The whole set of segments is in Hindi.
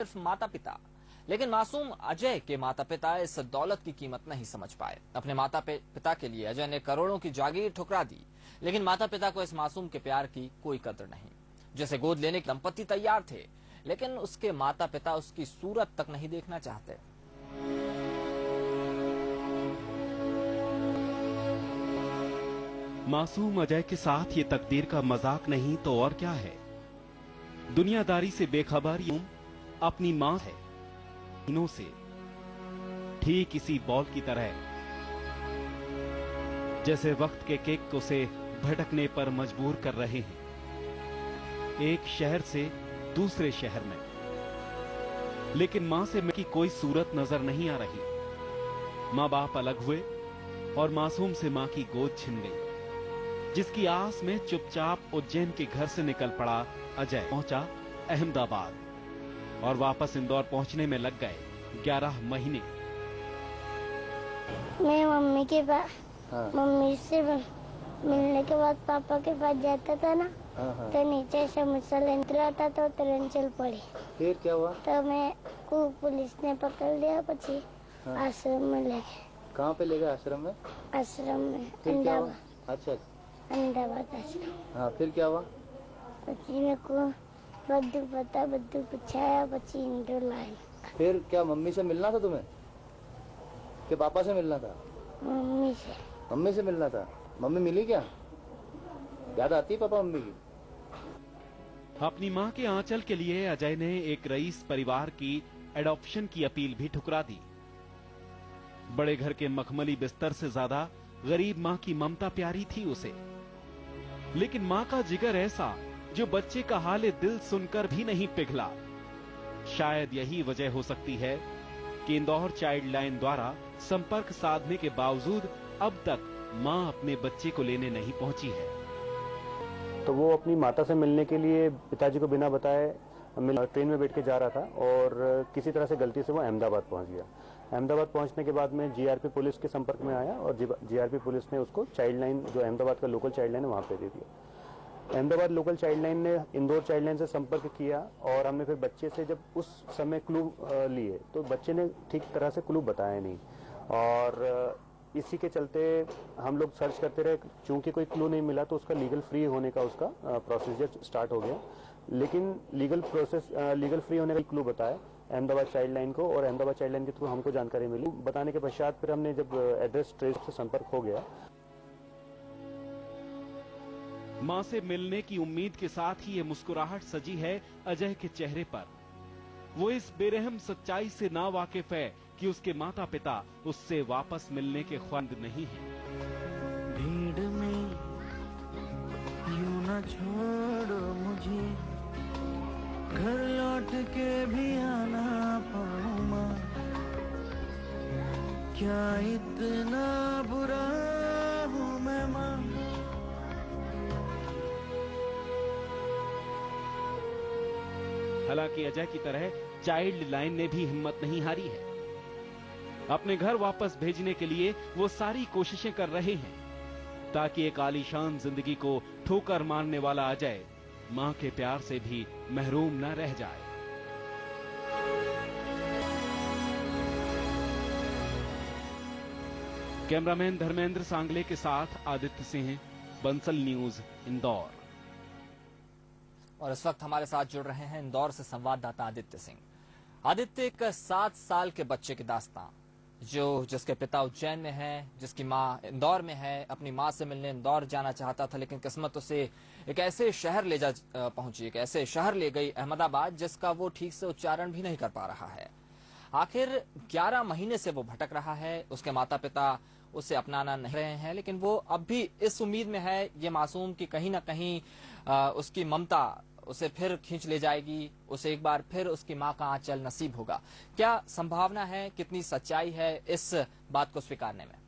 सिर्फ माता पिता। लेकिन मासूम अजय के माता पिता इस दौलत की कीमत नहीं समझ पाए। अपने माता पिता के लिए अजय ने करोड़ों की जागीर ठुकरा दी, लेकिन माता पिता को इस मासूम के प्यार की कोई कदर नहीं। जिसे गोद लेने के दंपति तैयार थे, लेकिन उसके माता पिता उसकी सूरत तक नहीं देखना चाहते। मासूम अजय के साथ ये तकदीर का मजाक नहीं तो और क्या है। दुनियादारी से बेखबर अपनी मां है दिनों से, ठीक इसी बॉल की तरह जैसे वक्त के किक उसे भटकने पर मजबूर कर रहे हैं, एक शहर से दूसरे शहर में। लेकिन मां से की कोई सूरत नजर नहीं आ रही। मां बाप अलग हुए और मासूम से मां की गोद छिन गई। जिसकी आस में चुपचाप उज्जैन के घर से निकल पड़ा अजय पहुंचा अहमदाबाद और वापस इंदौर पहुंचने में लग गए 11 महीने। मैं मम्मी के पास मम्मी से मिलने के बाद पापा के पास जाता था ना, तो नीचे से मुझसे उतरा था तो तुरंत चल पड़ी। फिर क्या हुआ? तो मैं को पुलिस ने पकड़ लिया, पची आश्रम में ले गए। कहाँ पे ले गए? आश्रम में? आश्रम में अहमदाबाद। अच्छा, अहमदाबाद आश्रम। हाँ, फिर क्या हुआ? पची मेरे को बद्दू पूछाया, पची इंदौर लाए। फिर क्या मम्मी से मिलना था तुम्हें कि पापा से मिलना था? मम्मी से। मम्मी से मिलना था। मम्मी मिली क्या? याद आती है पापा मम्मी की? अपनी मां के आंचल के लिए अजय ने एक रईस परिवार की एडॉप्शन की अपील भी ठुकरा दी। बड़े घर के मखमली बिस्तर से ज्यादा गरीब मां की ममता प्यारी थी उसे। लेकिन मां का जिगर ऐसा जो बच्चे का हाले दिल सुनकर भी नहीं पिघला। शायद यही वजह हो सकती है कि इंदौर चाइल्ड लाइन द्वारा संपर्क साधने के बावजूद अब तक मां अपने बच्चे को लेने नहीं पहुंची है। तो वो अपनी माता से मिलने के लिए पिताजी को बिना बताए ट्रेन में बैठ के जा रहा था और किसी तरह से गलती से वो अहमदाबाद पहुंच गया। अहमदाबाद पहुंचने के बाद में जीआरपी पुलिस के संपर्क में आया और जीआरपी पुलिस ने उसको चाइल्ड लाइन, जो अहमदाबाद का लोकल चाइल्ड लाइन है, वहां पे दे दिया। अहमदाबाद लोकल चाइल्ड लाइन ने इंदौर चाइल्ड लाइन से संपर्क किया और हमने फिर बच्चे से जब उस समय क्लू लिए तो बच्चे ने ठीक तरह से क्लू बताया नहीं और इसी के चलते हम लोग सर्च करते रहे। चूंकि कोई क्लू नहीं मिला तो उसका लीगल फ्री होने का उसका प्रोसीजर स्टार्ट हो गया। लेकिन लीगल फ्री होने का क्लू बताया अहमदाबाद चाइल्ड लाइन को और अहमदाबाद चाइल्ड लाइन के थ्रू हमको जानकारी मिली। बताने के पश्चात फिर हमने जब एड्रेस ट्रेस से संपर्क हो गया। मां से मिलने की उम्मीद के साथ ही ये मुस्कुराहट सजी है अजय के चेहरे पर। वो इस बेरहम सच्चाई से ना वाकिफ है कि उसके माता पिता उससे वापस मिलने के ख्वाहिश नहीं है। भीड़ में यूं न छोड़ो मुझे, घर लौट के भी आना पाऊं मां, क्या इतना बुरा हूं मैं मां। हालांकि अजय की तरह चाइल्ड लाइन ने भी हिम्मत नहीं हारी है। अपने घर वापस भेजने के लिए वो सारी कोशिशें कर रहे हैं ताकि एक आलीशान जिंदगी को ठोकर मारने वाला अजय मां के प्यार से भी महरूम न रह जाए। कैमरामैन धर्मेंद्र सांगले के साथ आदित्य सिंह, बंसल न्यूज, इंदौर। और इस वक्त हमारे साथ जुड़ रहे हैं इंदौर से संवाददाता आदित्य सिंह। आदित्य, एक 7 साल के बच्चे की दास्तां जिसके पिता उज्जैन में है, जिसकी मां इंदौर में है, अपनी मां से मिलने इंदौर जाना चाहता था, लेकिन किस्मत उसे एक ऐसे शहर ले जा पहुंची, एक ऐसे शहर ले गई अहमदाबाद, जिसका वो ठीक से उच्चारण भी नहीं कर पा रहा है। आखिर 11 महीने से वो भटक रहा है। उसके माता पिता उसे अपनाना नहीं रहे हैं, लेकिन वो अब भी इस उम्मीद में है ये मासूम कि कहीं ना कहीं उसकी ममता उसे फिर खींच ले जाएगी, उसे एक बार फिर उसकी मां का आंचल नसीब होगा। क्या संभावना है, कितनी सच्चाई है इस बात को स्वीकारने में?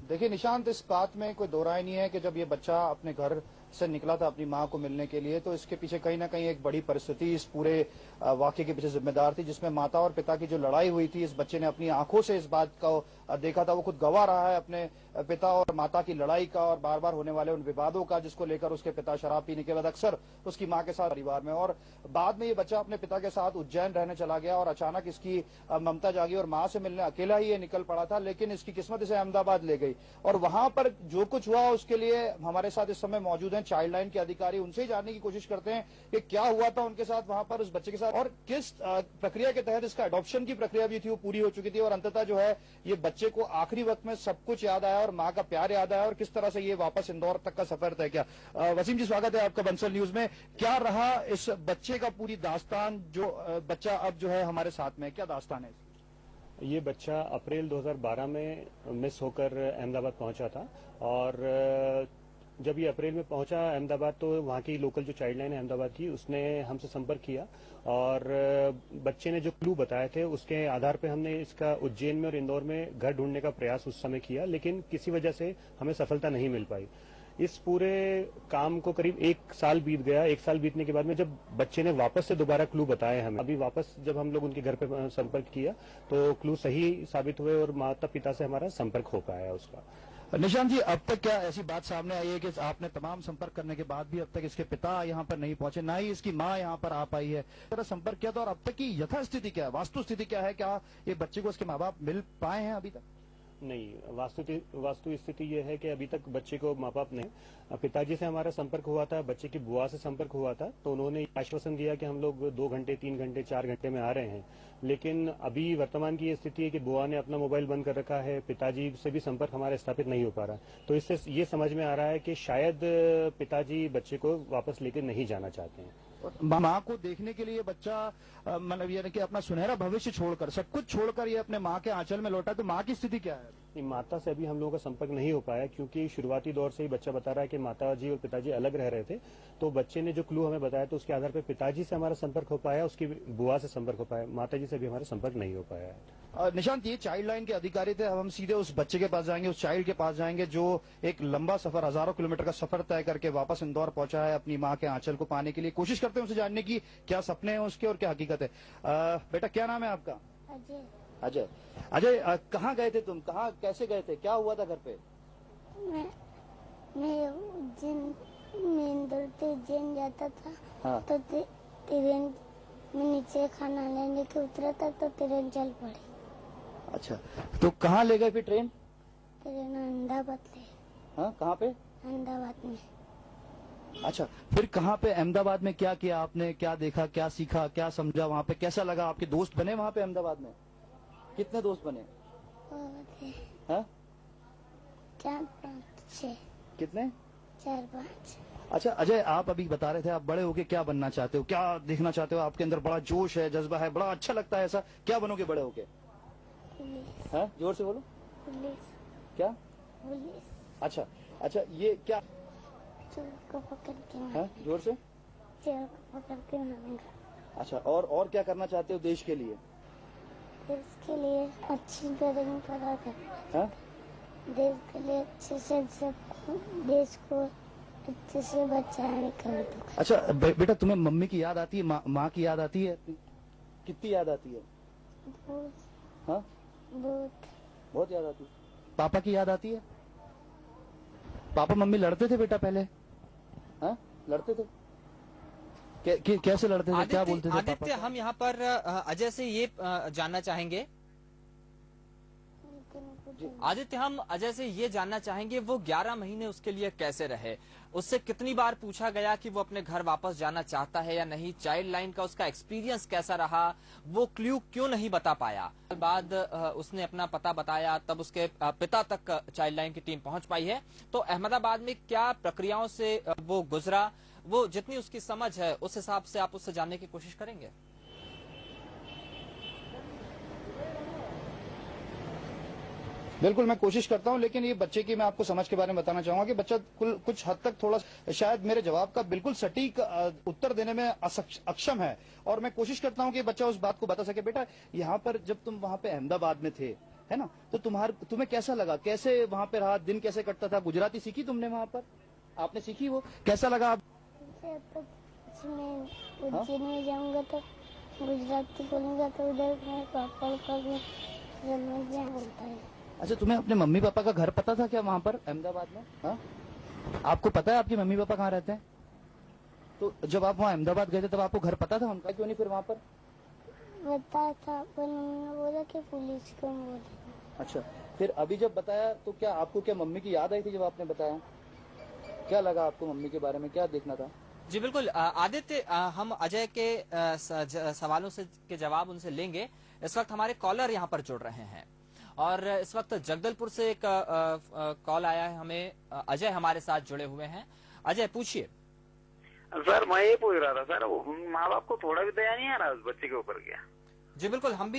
देखिए निशांत, इस बात में कोई दो राय नहीं है कि जब ये बच्चा अपने घर से निकला था अपनी मां को मिलने के लिए, तो इसके पीछे कहीं ना कहीं एक बड़ी परिस्थिति इस पूरे वाकये के पीछे जिम्मेदार थी, जिसमें माता और पिता की जो लड़ाई हुई थी, इस बच्चे ने अपनी आंखों से इस बात को देखा था। वो खुद गवाह रहा है अपने पिता और माता की लड़ाई का और बार बार होने वाले उन विवादों का, जिसको लेकर उसके पिता शराब पीने के बाद अक्सर उसकी मां के साथ परिवार में, और बाद में ये बच्चा अपने पिता के साथ उज्जैन रहने चला गया और अचानक इसकी ममता जागी और मां से मिलने अकेला ही ये निकल पड़ा था। लेकिन इसकी किस्मत इसे अहमदाबाद ले गई और वहां पर जो कुछ हुआ उसके लिए हमारे साथ इस समय मौजूद हैं चाइल्ड लाइन के अधिकारी। उनसे ही जानने की कोशिश करते हैं कि क्या हुआ था उनके साथ वहां पर उस बच्चे के साथ, और किस प्रक्रिया के तहत इसका अडॉप्शन की प्रक्रिया भी थी वो पूरी हो चुकी थी, और अंततः जो है ये बच्चे को आखिरी वक्त में सब कुछ याद आया और मां का प्यार याद आया और किस तरह से ये वापस इंदौर तक का सफर तय किया। वसीम जी, स्वागत है आपका बंसल न्यूज में। क्या रहा इस बच्चे का पूरी दास्तान, जो बच्चा अब जो है हमारे साथ में, क्या दास्तान है? ये बच्चा अप्रैल 2012 में मिस होकर अहमदाबाद पहुंचा था, और जब ये अप्रैल में पहुंचा अहमदाबाद तो वहाँ की लोकल जो चाइल्ड लाइन है अहमदाबाद की, उसने हमसे संपर्क किया और बच्चे ने जो क्लू बताए थे उसके आधार पे हमने इसका उज्जैन में और इंदौर में घर ढूंढने का प्रयास उस समय किया, लेकिन किसी वजह से हमें सफलता नहीं मिल पाई। इस पूरे काम को करीब 1 साल बीत गया। 1 साल बीतने के बाद में जब बच्चे ने वापस से दोबारा क्लू बताए हमें, अभी वापस जब हम लोग उनके घर पे संपर्क किया तो क्लू सही साबित हुए और माता पिता से हमारा संपर्क हो पाया उसका। निशांत जी, अब तक क्या ऐसी बात सामने आई है कि आपने तमाम संपर्क करने के बाद भी अब तक इसके पिता यहाँ पर नहीं पहुंचे, ना ही इसकी मां यहाँ पर आ पाई है? तरह संपर्क किया था और अब तक की यथास्थिति क्या है, वास्तु स्थिति क्या है? क्या ये बच्चे को उसके माँ बाप मिल पाए हैं अभी तक? नहीं, वास्तु स्थिति ये है कि अभी तक बच्चे को माँ बाप नहीं। पिताजी से हमारा संपर्क हुआ था, बच्चे की बुआ से संपर्क हुआ था, तो उन्होंने आश्वासन दिया कि हम लोग 2 घंटे 3 घंटे 4 घंटे में आ रहे हैं। लेकिन अभी वर्तमान की ये स्थिति है कि बुआ ने अपना मोबाइल बंद कर रखा है, पिताजी से भी संपर्क हमारा स्थापित नहीं हो पा रहा। तो इससे ये समझ में आ रहा है कि शायद पिताजी बच्चे को वापस लेकर नहीं जाना चाहते हैं। माँ को देखने के लिए बच्चा मतलब ये कि अपना सुनहरा भविष्य छोड़कर, सब कुछ छोड़कर ये अपने माँ के आंचल में लौटा, तो माँ की स्थिति क्या है? माता से अभी हम लोगों का संपर्क नहीं हो पाया, क्योंकि शुरुआती दौर से ही बच्चा बता रहा है कि माताजी और पिताजी अलग रह रहे थे। तो बच्चे ने जो क्लू हमें बताया तो उसके आधार पर पिताजी से हमारा संपर्क हो पाया, उसकी बुआ से संपर्क हो पाया, माताजी से भी हमारा संपर्क नहीं हो पाया है। निशांत, ये चाइल्ड लाइन के अधिकारी थे, अब हम सीधे उस बच्चे के पास जाएंगे, उस चाइल्ड के पास जाएंगे जो एक लंबा सफर, हजारों किलोमीटर का सफर तय करके वापस इंदौर पहुंचा है अपनी माँ के आंचल को पाने के लिए। कोशिश करते हैं उसे जानने की क्या सपने हैं उसके और क्या हकीकत है। बेटा, क्या नाम है आपका? अजय। अजय। अजय, कहाँ गए थे तुम? कहाँ कैसे गए थे? क्या हुआ था घर पे? मैं उज्जैन जाता था। हाँ। तो ट्रेन में नीचे खाना लेने के उतरा था तो ट्रेन चल पड़ी। अच्छा, तो कहाँ ले गए फिर ट्रेन? ट्रेन अहमदाबाद ले। हाँ, कहाँ पे? अहमदाबाद में। अच्छा, फिर कहाँ पे अहमदाबाद में क्या किया आपने? क्या देखा, क्या सीखा, क्या समझा वहाँ पे? कैसा लगा? आपके दोस्त बने वहाँ पे अहमदाबाद में? कितने दोस्त बने? हाँ? 4-5 6। कितने? 4-5। अच्छा अजय, आप अभी बता रहे थे आप बड़े होके क्या बनना चाहते हो, क्या देखना चाहते हो? आपके अंदर बड़ा जोश है, जज्बा है, बड़ा अच्छा लगता है ऐसा। क्या बनोगे बड़े होके? पुलिस। हाँ, जोर से बोलो। पुलिस। क्या? पुलिस। अच्छा अच्छा, ये क्या? चोर को पकड़ के हाँ, जोर से। चोर को पकड़ के मारूंगा। अच्छा, और क्या करना चाहते हो देश के लिए? देश के लिए अच्छी ड्राइंग करा कर। हाँ? देश के लिए अच्छे से देश को अच्छे से बचाने कर दो। अच्छा बेटा, तुम्हें मम्मी की याद आती है? माँ की याद आती है? कितनी याद आती है? बहुत। हाँ? बहुत याद आती है। पापा की याद आती है? पापा मम्मी लड़ते थे बेटा पहले? हाँ, लड़ते थे? कैसे लड़ते थे, क्या बोलते थे? आदित्य, हम यहाँ पर अजय से ये जानना चाहेंगे। आदित्य, हम अजय से ये जानना चाहेंगे वो 11 महीने उसके लिए कैसे रहे? उससे कितनी बार पूछा गया कि वो अपने घर वापस जाना चाहता है या नहीं? चाइल्ड लाइन का उसका एक्सपीरियंस कैसा रहा? वो क्लू क्यों नहीं बता पाया? बाद उसने अपना पता बताया, तब उसके पिता तक चाइल्ड लाइन की टीम पहुंच पाई है। तो अहमदाबाद में क्या प्रक्रियाओं से वो गुजरा, वो जितनी उसकी समझ है उस हिसाब से आप उससे जानने की कोशिश करेंगे? बिल्कुल, मैं कोशिश करता हूं, लेकिन ये बच्चे की मैं आपको समझ के बारे में बताना चाहूंगा कि बच्चा कुछ हद तक थोड़ा शायद मेरे जवाब का बिल्कुल सटीक उत्तर देने में अक्षम है, और मैं कोशिश करता हूं कि बच्चा उस बात को बता सके। बेटा, यहाँ पर जब तुम वहां पे अहमदाबाद में थे, है ना, तो तुम्हें कैसा लगा? कैसे वहां पे रहा? दिन कैसे कटता था? गुजराती सीखी तुमने वहां पर? आपने सीखी वो, कैसा लगा आप? मैं उज्जैन में जाऊंगा तो गुजराती बोलूंगा तो उधर मेरे पापा का भी समझ बोलता है। अच्छा, तुम्हें अपने मम्मी पापा का घर पता था क्या वहाँ पर अहमदाबाद में? हाँ, आपको पता है आपके मम्मी पापा कहाँ रहते हैं? तो जब आप वहाँ अहमदाबाद गए थे तब आपको घर पता था उनका, क्यों नहीं फिर वहाँ पर? बताया था पर उन्होंने बोला कि पुलिस को बोले। अच्छा, फिर अभी जब बताया तो क्या आपको क्या मम्मी की याद आई थी जब आपने बताया? क्या लगा आपको मम्मी के बारे में, क्या देखना था? जी बिल्कुल आदित्य, हम अजय के सवालों से के जवाब उनसे लेंगे। इस वक्त हमारे कॉलर यहाँ पर जुड़ रहे हैं और इस वक्त जगदलपुर से एक कॉल आया है हमें। अजय हमारे साथ जुड़े हुए हैं। अजय, पूछिए। सर मैं ये पूछ रहा था सर, माँ बाप को थोड़ा भी दया नहीं आ रहा उस बच्चे के ऊपर क्या? जी बिल्कुल, हम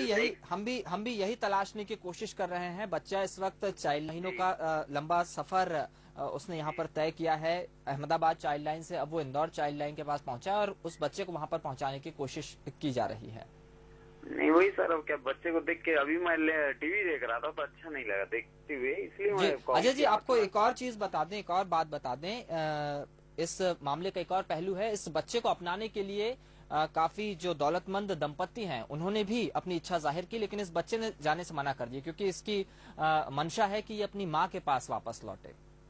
भी यही तलाशने की कोशिश कर रहे हैं। बच्चा इस वक्त चाइल्ड लाइनों का लंबा सफर उसने यहाँ पर तय किया है अहमदाबाद चाइल्ड लाइन से। अब वो इंदौर चाइल्ड लाइन के पास पहुंचा है और उस बच्चे को वहाँ पर पहुंचाने की कोशिश की जा रही है। नहीं वही सर, अब क्या बच्चे को देख के अभी मैं टीवी देख रहा था तो अच्छा नहीं लगा देखते हुए, इसलिए मैं अजय जी आपको एक और चीज बता दें, एक और बात बता दें। इस मामले का एक और पहलू है, इस बच्चे को अपनाने के लिए काफी जो दौलतमंद दंपत्ति हैं उन्होंने भी अपनी इच्छा जाहिर की, लेकिन इस बच्चे ने जाने से मना कर दिया क्योंकि इसकी मंशा है कि ये अपनी माँ के पास वापस लौटे।